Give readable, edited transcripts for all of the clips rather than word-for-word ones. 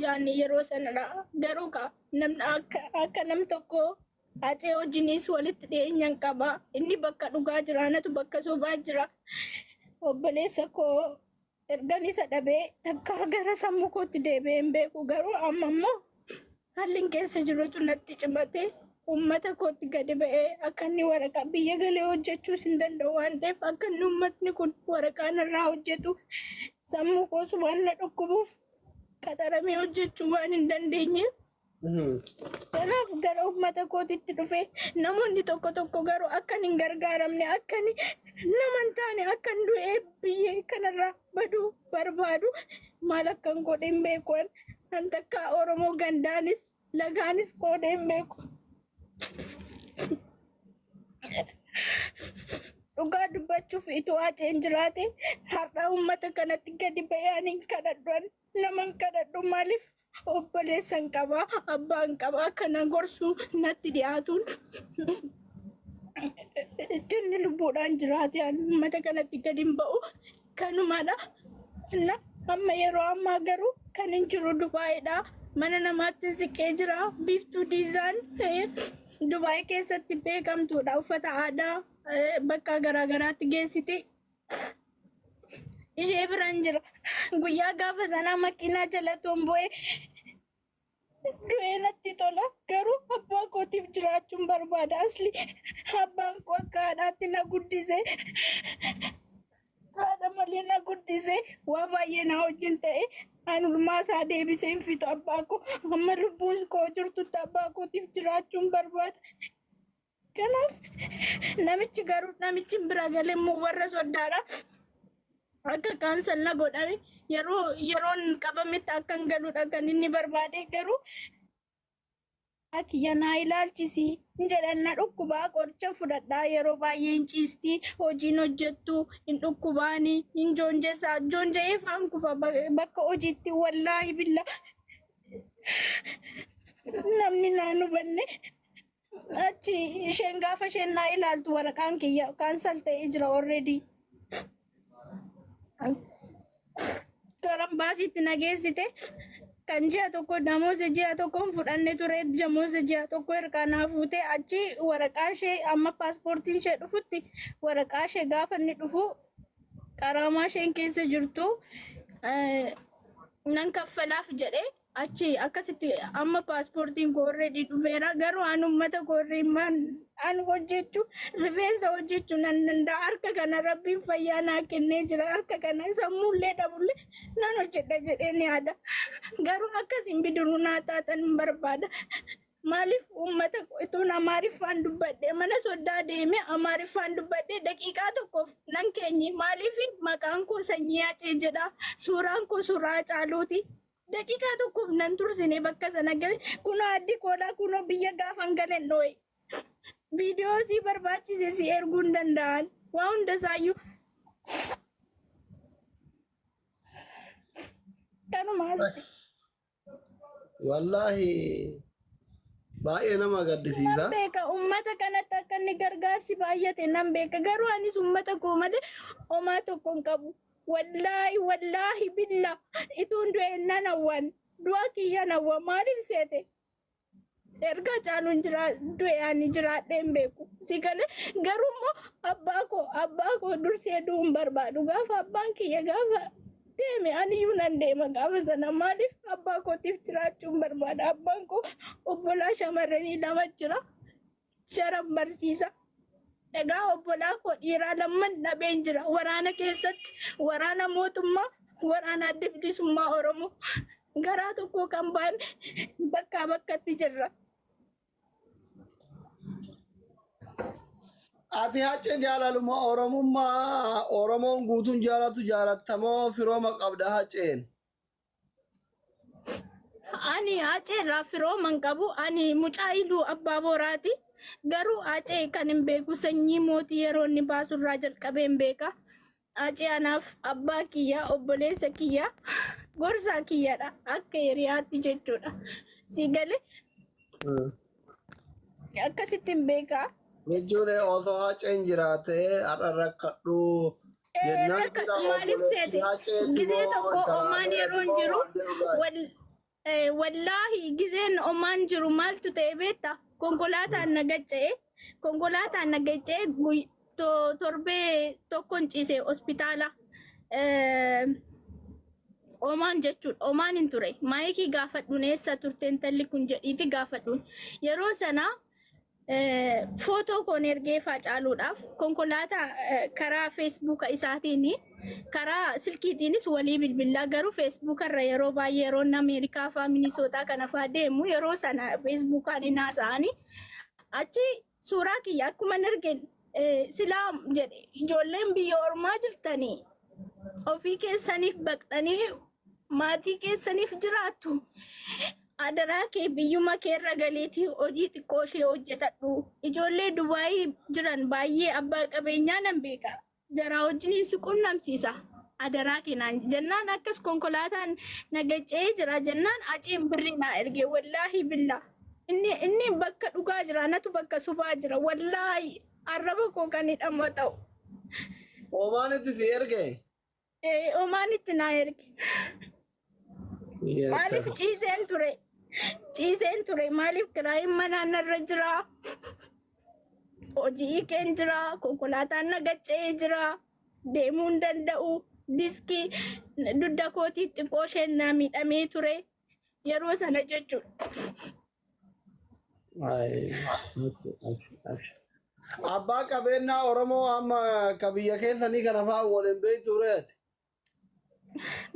yaani yeroo sanadha garuu ka namni akka nam tokko Ate hojiinis walitti dhiyeenyaan qaba. Inni bakka dhugaa jira, anatu bakka sobaa jira. Obboleessa koo ergan isa dhabee takka gara sammuu kootti deebi'ee hin beeku garuu amma immoo haalli keessa jirutu natti cimate uummata kootti gadi ba'ee akka inni waraqaa biyya galee hojjechuus hin danda'u waan ta'eef akka inni uummatni kun waraqaa irraa hojjetu sammuu koos waan na dhukkubuuf qaxaramee hojjechuu waan hin dandeenyeef. Kanaaf gara uummata kootitti dhufee namoonni tokko tokko garuu akka hin gargaaramne akka nama hin taane akka du'ee biyya kanarraa baduu barbaadu maal akkan godhe hin beeku. An takka Oromoo gandaanis lagaanis qoodee hin beeku. Dhugaa dubbachuuf itoo Aceen jiraate har'a uummata kanatti gadi ba'anii kadhadhuan nama hin kadhadhu maaliif? Obboleessan qaba, abbaan qaba, kana gorsuu natti dhiyaatuun ittiin lubbuudhaan jiraate uummata kanatti gadi hin ba'u kanumadha. Amma yeroo ammaa garuu kan hin jiru Dubaayidha. Mana namaatti siqee jira. Biiftuu Diizaan Dubaay keessatti beekamtuudha. Uffata aadaa bakka garaagaraatti geessite. Ishee biraan jira. Guyyaa gaafa sanaa makiinaa jala tombo'ee du'ee natti tola. Garuu abbaa kootiif jiraachuun barbaada. Asli abbaan koo akka haadhaatti na guddisee haadha malee na guddisee waa baay'ee na wajjin ta'e anulmaa isaa deebisee hin fixu abbaa koo. Amma lubbuun koo jirtutti abbaa kootiif jiraachuun barbaada. Kanaaf namichi garuu namichi bira galee immoo warra soddaadha. Akka kaansan na godhame yeroon qabametti akkan galuudha kan inni barbaade garuu akiyya naa ilaalchisi jedhan na dhukkubaa qoricha fudhadhaa yeroo baay'ee hin ciisti hojiin hojjettu hin dhukkubaani hin joonjesaa joonja'ee faan kufa bakka hojiitti wallaahi billa namni naan hubanne achi isheen gaafa isheen naa ilaaltu waraqaan kiyya kaansal ta'ee jira already. Karan baasitti nageessite kan ji'a tokko namoota ji'a tokkoon fudhanne ture namoota ji'a tokko ergaa fuute achi waraqaa ishee amma paaspoortiin ishee dhufutti waraqaa ishee gaafa inni dhufu qaraamaa isheen keessa jirtu nan kaffalaaf jedhee achi akkasitti amma paaspoortiin koo already dhufeera garuu an uummata koo an hojjechuu rifeensa hojjechuu nan danda'a harka kana rabbiin fayyaa naa kennee jira harka kana sammuullee dhabullee nan hojjedha jedhee ni yaada garuu akkasiin bidiruu naa taatan hin barbaada. Maaliif uummata ituun Amaariffaan dubbadhee mana soddaa deemee Amaariffaan dubbadhee daqiiqaa tokkoof nan keenye maaliif maqaan koo Sanyii Acee jedha suuraan koo suuraa Caaluuti. Daqiiqaa tokkoof nan tursine bakka sana gale kunoo addi koolaa kunoo biyya gaafan galeen dhoo'e. Viidiyoo si barbaachise si erguu hin danda'an waa hunda isaayyuu. Kanumaas. Wallaahi baay'ee nama gaddisiisa. Nan beeka uummata kanatti akka inni gargaarsi baay'ate nan beeka garuu anis uummata koo malee homaa tokko hin qabu. Wallaahi billa ituun du'e nan hawwan du'a kiyya nawwa maaliif seete erga Caaluun du'e ani jiraadhee hin beeku si galee garuu immoo abbaa koo dursee du'uun barbaadu gaafa abbaan kiyya gaafa deeme aniyyuu nan deema gaafa sana maaliif abbaa kootiif jiraachuun barbaada abbaan koo obbolaa shamarranii lama jira sharan barsiisa. Egaa obbolaa koo dhiiraa lamman dhabeen jira waraana keessatti waraana mootummaa waraana adda bilisummaa Oromoo garaa tokko kan baan bakkaa bakkatti jirra. Ati Acee jaalaluma Oromummaa Oromoon guutuun jaalatu jaalattamoo firooma qabda Aceen? Ani Aceerraa firooma hin qabu ani mucaa iluu abbaa boraati. Garuu Acee kan hin beeku sanyii mootii yeroo inni baasurraa jalqabee hin beeka. Acee anaaf abbaa kiyya obboleessa kiyya gorsaa kiyyadha akka hiriyaatti jechuudha. Si galee akkasitti hin beekaa. Jechuun osoo Aceen jiraatee har'a rakkadhu jennaan maaliif seete gisee tokko omaan yeroo hin jiru wallahi gizeen omaan jiru maaltu ta'e beekta konkolaataan nagacee torbee tokkon ciise hospitaala omaan jechuudha omaan hin ture maayikii gaafadhuun eessa turte intalli kun jedhiiti gaafadhuun yeroo sana footoo koon ergee facaaluudhaaf konkolaataa karaa feesbuuka isaatiin karaa silkiitiinis walii bilbilaa garuu feesbuukarra yeroo baay'ee yeroo Ameerikaa fa'aa Minisootaa kana fa'aa deemu yeroo sana feesbuukaan hin haasa'anii achi suuraa kiyya akkuma argeen silaa jedhe ijoolleen biyya ormaa jirtanii ofii keessaniif baqxanii maatii keessaniif jiraattu. Adaraa kee biyyuma keerra galeetii hojii xiqqoo ishee hojjetadhu. Ijoollee Dubaayii jiran baay'ee abbaa qabeenyaa nan beeka. Jaraa wajjin si qunnamsiisa. Adaraa keenaan jennaan akkas konkolaataan nagacee jira jennaan aceen birri naa erge wallaahi billaa. Inni bakka dhugaa jira natu bakka subaa jira wallaahi arraba koo kan hidhamu ta'u. Omaanitti si erge? Omaanitti naa erge. Maaliif ciiseen ture? Ciiseen ture maaliif kiraayin manaan irra jira? Hojii keen jira, konkolaataan nagacee jira, deemuu hin danda'u, diskii dugda kootii xiqqoo isheen naa miidhamee ture yeroo sana jechuudha. Abbaa qabeenyaa Oromoo amma ka biyya keessanii kana fa'aa waliin beektu reeti.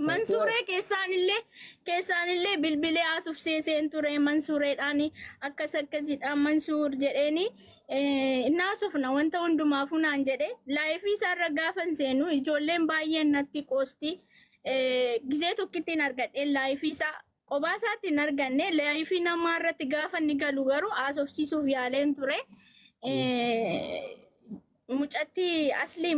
Mansuuree keessaanillee bilbilee haasofsiiseen ture mansuureedhaan akkasidhaan mansuur jedheeni naasofna wanta hundumaafuu naan jedhe laayifii isaarra gaafan seenu ijoolleen baay'een natti qoosti gizee tokkittiin argadheen laayifii isaa qophaa isaatti hin arganne laayifii namaa irratti gaafa inni galu garuu haasofsiisuuf yaaleen ture. Mucatti asli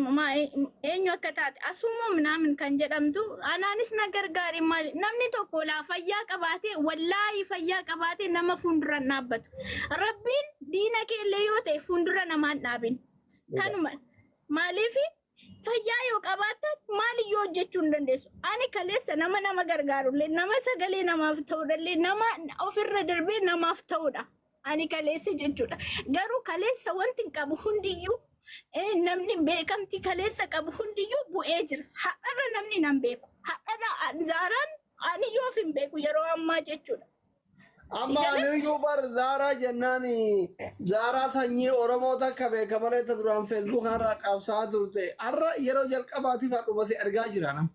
eenyu akka taate asuma minaamin kan jedhamtu anaanis na gargaari maali namni tokko laa fayyaa qabaatee wallaahi fayyaa qabaatee nama fuuldura dhaabbatu rabbiin diina keellee yoo ta'e fuuldura namaan dhaabin kanuma maaliif fayyaa yoo qabaatan maali yoo hojjechuu hin dandeessu ani kaleessa nama gargaarullee nama sagalee namaaf ta'uudhallee nama ofirra darbee namaaf ta'uudha ani kaleessa jechuudha garuu kaleessa wanti hin qabu hundiyyuu namni beekamtii kaleessa qabu hundiyyuu bu'ee jira. Haadharra namni nan beeku. Haadharra Zaaraan ani yoo hin beeku yeroo ammaa jechuudha. Amma aniyyuu bar Zaaraa jennaan Zaaraa sanyii Oromoo takka beekamanii duraan feesbuuk irraa qabsaa turte. Har'a yeroo jalqabaatiif dhumate argaa jira nama.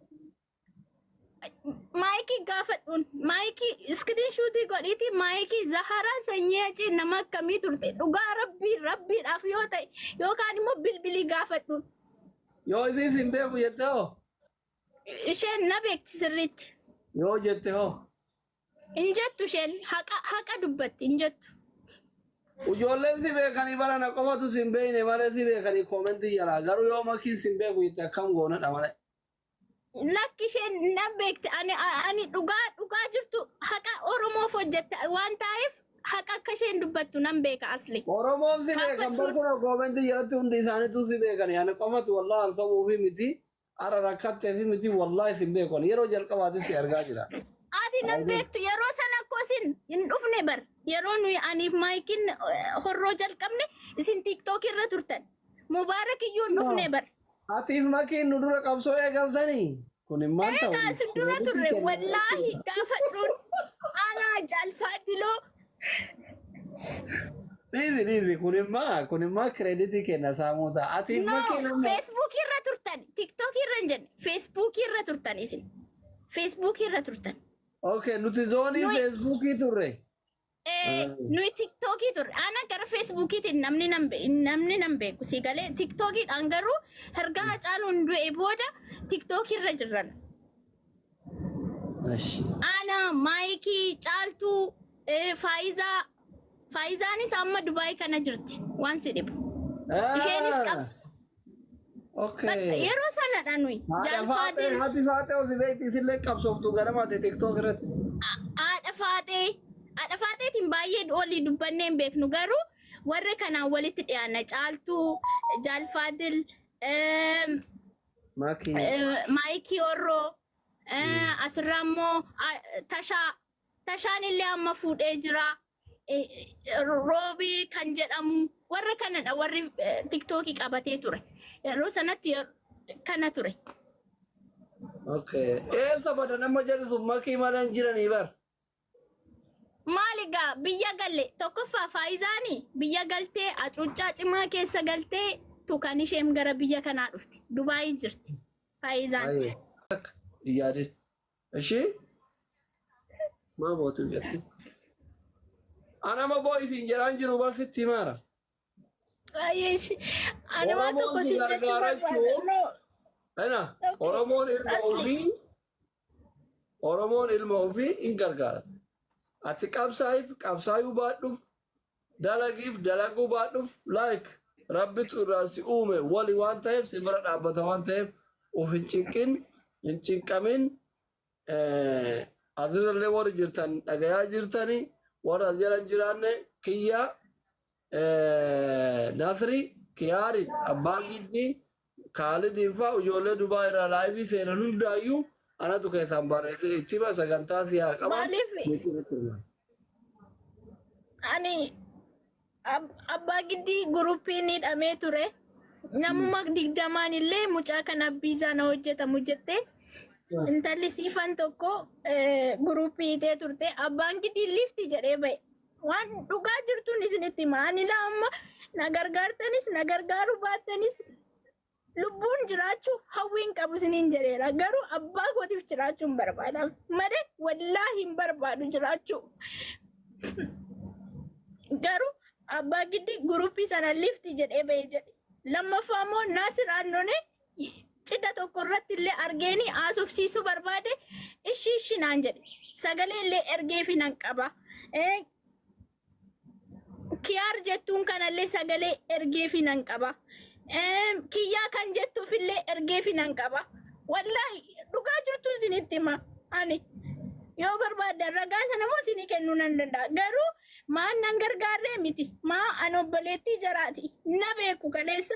Maayikii gaafadhuun maayikii iskiriinshuutii godhiitii maayikii Zaharaa sanyii acii nama akkamii turte dhugaa rabbiidhaaf yoo ta'e yookaan immoo bilbilii gaafadhuun. Yoo isiis hin beeku jette hoo? Isheen na beekti sirriitti. Yoo jette hoo? Hin jettu isheen haqa dubbatti hin jettu. Ijoolleen si beekanii barana qofatu si hin beekne malee si beekanii koomentii jalaa garuu yoo makii si hin beeku jette akkam goonadha malee. Lakki isheen nan beekte ani dhugaa jirtu haqa Oromoof hojjette waan ta'eef haqa akka isheen dubbattu nan beeka asli. Oromoon si beekan barkuna koomentii jalatti hundi isaaniitu si beekan yaani qofatu wallaahi sabuu fi miti ara rakkattee fi miti wallaahi si beekan yeroo jalqabaatiif si argaa jira. Ati nan beektu yeroo sana akkoosin hin dhufne bar yeroo nuyi aniif maayikiin horroo jalqabne isin tiktookii irra turtan mubaarak iyyuu hin dhufne bar. Atiif makiin nu dura qabsoo eegaltanii kun hin maal ta'u. Eegaa si dura turre wallaahi gaafadhuun anaa jaalfaadiloo. Dhiisi kun immoo kireeditii kenna saamuuta. Atiif makiin amma. Feesbuukii irra turtan tiktookii irra hin jenne feesbuukii irra turtan isin feesbuukii irra turtan. Okay nuti zoonii feesbuukii turre. Nuyi tiktokii turre ana gara feesbuukiitiin namni nan beeku si galee tiktookiidhaan garuu erga Hacaaluun du'e booda tiktokii irra jirran. Ana maayikii caaltuu faayizaanis amma Dubaay kana jirti waan si dhibu. Isheenis qabdu. Okay. Yeroo sanadha nuyi. Jaalfaatee. Haati faatee osii beektii isillee qabsooftu garamaate tiktok irratti. Haadha faateetiin baay'ee olii dubbannee hin beeknu garuu warra kanaan walitti dhiyaanna caaltuu jaalfaadil maayikii horroo asirraa immoo tashaan illee amma fuudhee jira. Roobii kan jedhamu warra kanadha warri TikTokii qabatee ture. Yeroo sanatti kana ture. Okay. Esa pada nama jadi sumaki malan jiranii bar. Maaligaa biyya galle tokkoffaa Faayizaanii biyya galtee acuuccaa cimaa keessa galtee tukan isheem gara biyya kanaa dhufte. Dubaayii jirti Faayizaan. Yaade. Eshi? Maa mootu jetti. Ana ma boy isin jedhan jiru bar sitti mara. Ayeeshi. Ani waan tokko si gargaarachuu. Ana Oromoon ilma ofii in gargaara. Ati qabsaayuu baadhuuf dalagiif dalaguu baadhuuf like rabbitu irraa si uume wali waan ta'eef si bira dhaabbata waan ta'eef of hin cinqamin asirrallee warri jirtan dhagayaa jirtanii warra as jala hin jiraanne kiyya Nasri Kiyaarin abbaa giddii Khalidin fa ijoollee Dubaay irraa laayivii seenan hundaayyuu anatu keessan barreesse ittima sagantaa siyaa qaban. Ani abbaa giddii gurupiin hidhamee ture. Namuma 20 illee mucaa kana biizaa na hojjetamu jettee intalli siifan tokko gurupii hidhee turte. Abbaan giddii lifti jedhee ba'e. Waan dhugaa jirtuun isinitti maani amma na gargaartanis na gargaaruu baattanis lubbuun jiraachuu hawwiin qabu isiniin jedheera. Garuu abbaa kootiif jiraachuun barbaada malee wallaahi hin barbaadu jiraachuu. Garuu abbaa giddii gurupii sana lifti jedhee ba'e jedhe. Lammaffaa immoo Naasir Annone cidha tokko irratti illee argeeni haasofsiisuu barbaade ishi naan jedhe. Sagalee illee ergeefi nan qaba. Kiyaar jettuun kanallee sagalee ergeefi nan qaba. Kiyyaa kan jettuuf illee ergeefi nan qaba. Wallaahi dhugaa jirtu isinitti hima ani. Yoo barbaadan ragaa sana moo isinii kennuu nan danda'a. Garuu maan nan gargaarree miti. Maa an obboleettii jaraati. Na beeku kaleessa.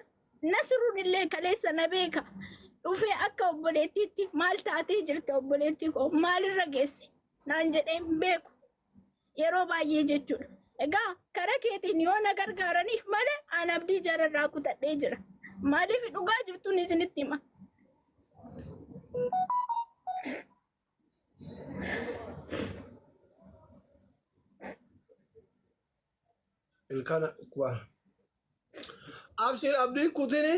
Nasruun illee kaleessa na beeka. Dhufee akka obboleettiitti maal taatee jirte obboleettii koo maalirra geesse naan jedhee beeku. Yeroo baay'ee jechuudha. Egaa karaa keetiin yoo na gargaaraniif malee an abdii jararraa kutadhee jira. Maaliif dhugaa jirtuun isinitti hima. Ilkana kwa. Abshir abdii kutini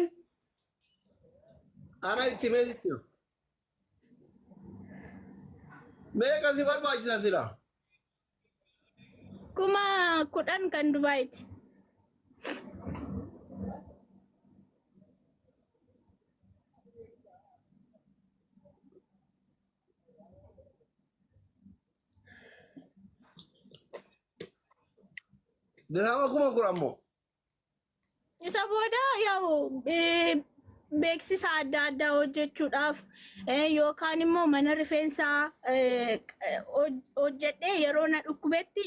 ana ittime dittiyo. Meeqa si barbaachisa sila? Kuma 10 kan Dubaayiiti. Dirhama kuma kurammo. Isa booda yaa'u beeksisa adda addaa hojjechuudhaaf yookaan immoo mana rifeensaa hojjedhee yeroo na dhukkubetti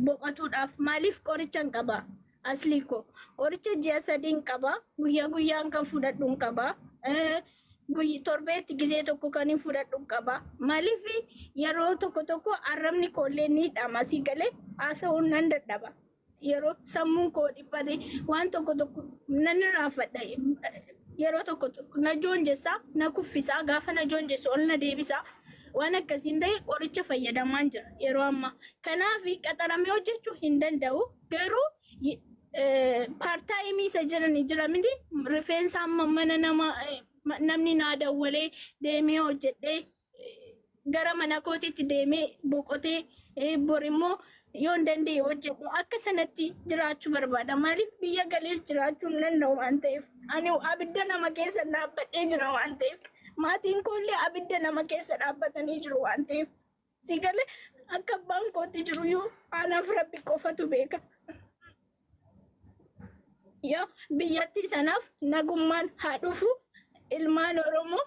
boqotuudhaaf maaliif qoricha hin qaba aslii koo qoricha ji'a 3 qaba guyyaa guyyaan kan fudhadhu qaba torbeetti gisee tokko kan hin fudhadhu qaba maaliif yeroo tokko arrabni koollee ni hidhama si galee haasa'uun nan dadhaba yeroo sammuun koo dhiphate waan tokko nan raafadha yeroo tokko na joonjessaa na kuffisaa gaafa na joonjessu ol na deebisaa waan akkasiin ta'e qoricha fayyadamaan jira yeroo ammaa. Kanaaf qaxaramee hojjechuu hin danda'u garuu paartaayimii isa jira miti rifeensa amma mana namni naa dawwalee deemee hojjedhee gara mana kootiitti deemee boqotee bor immoo yoo hin danda'e hojjedhu akka sanatti jiraachuu barbaada. Maaliif biyya galees jiraachuu hin danda'u waan ta'eef ani abidda nama keessa dhaabbadhee jira waan ta'eef. Maatiin koollee abidda nama keessa dhaabbatanii jiru waan ta'eef si galee akka abbaan kootti jiru yoo anaaf rabbi qofatu beeka. Yoo biyyattii sanaaf nagummaan haa dhufu ilmaan Oromoo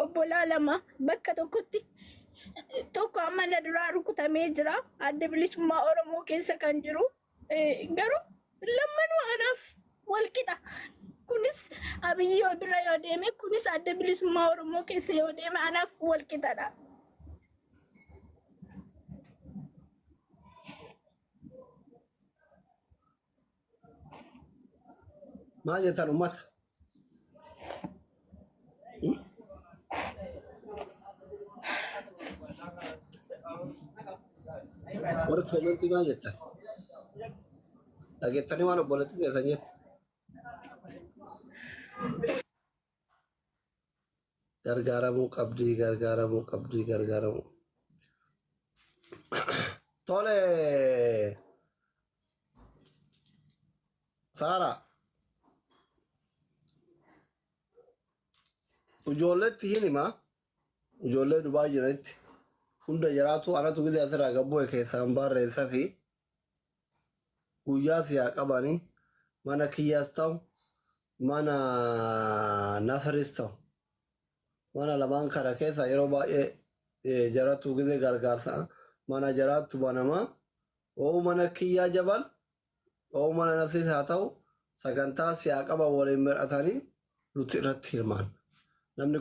obbolaa lama bakka tokkotti tokko amma na duraa rukutamee jira adda bilisummaa Oromoo keessa kan jiru garuu lammanuu anaaf wal qixa. Kunis Abiyyoo bira yoo deeme kunis adda bilisummaa Oromoo keessa yoo deeme anaaf wal qixadha. ما جت الأمة ورك كومنتي ما جت لقيتني وأنا بولتي جت gargaaramuu qabdii gargaaramuu tole Saara ijoolletti hin himaa ijoollee Dubaay jiranitti hunda jiraatu anatu gidee asirraa gabboo keessaan barreessa fi guyyaa siyaa qabanii mana kiyyaas ta'u mana nasaris ta'u mana lamaan kana keessa yeroo baay'ee jaratu gidee gargaarsa mana jaraattu banamaa oo mana kiyyaa jabal oo mana nasaris haa ta'u sagantaa siyaa qaba waliin mir'atanii nuti irratti hirmaan namni